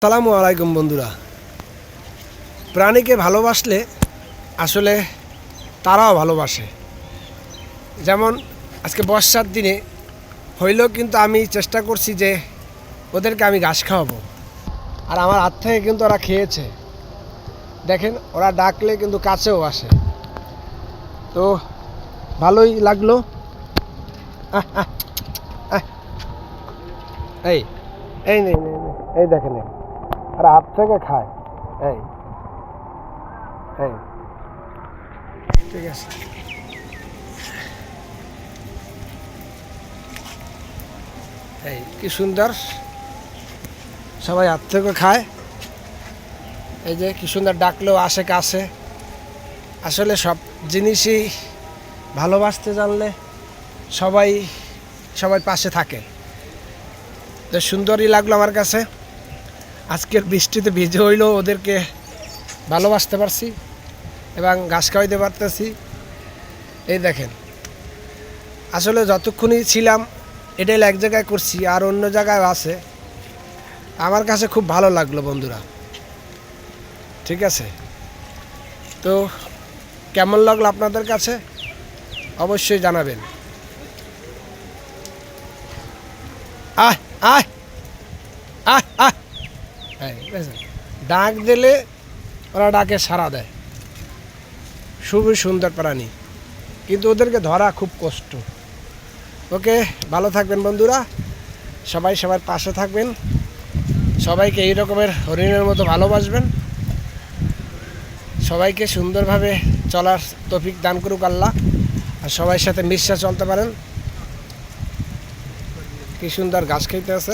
আসসালামু আলাইকুম বন্ধুরা। প্রাণীকে ভালোবাসলে আসলে তারাও ভালোবাসে। যেমন আজকে বর্ষার দিনে হইলেও কিন্তু আমি চেষ্টা করছি যে ওদেরকে আমি ঘাস খাওয়াবো, আর আমার হাত থেকে কিন্তু ওরা খেয়েছে। দেখেন ওরা ডাকলে কিন্তু কাছেও আসে, তো ভালোই লাগলো। এই এই নেই নেই নেই, এই দেখেন আর হাত থেকে খায়। এই এই ঠিক আছে, এই কি সুন্দর সবাই হাত থেকে খায়। এই যে কি সুন্দর ডাকলেও আসে কাছে। আসলে সব জিনিসই ভালোবাসতে জানলে সবাই সবাই পাশে থাকে। তো সুন্দরই লাগলো আমার কাছে। আজকের বৃষ্টিতে ভিজে হইলেও ওদেরকে ভালোবাসতে পারছি এবং ঘাস খাওয়াইতে পারতেছি। এই দেখেন, আসলে যতক্ষণই ছিলাম এটাই এক জায়গায় করছি, আর অন্য জায়গায় আছে। আমার কাছে খুব ভালো লাগলো বন্ধুরা। ঠিক আছে, তো কেমন লাগলো আপনাদের কাছে অবশ্যই জানাবেন। আহ আহ আহ আহ ডাক দিলে ওরা ডাকে সাড়া দেয়। খুবই সুন্দর প্রাণী, কিন্তু ওদেরকে ধরা খুব কষ্ট। ওকে, ভালো থাকবেন বন্ধুরা, সবাই সবার পাশে থাকবেন, সবাইকে এই রকমের হরিণের মতো ভালোবাসবেন। সবাইকে সুন্দরভাবে চলার তৌফিক দান করুক আল্লাহ, আর সবার সাথে মিশে চলতে পারেন। কি সুন্দর ঘাস খাইতে আছে।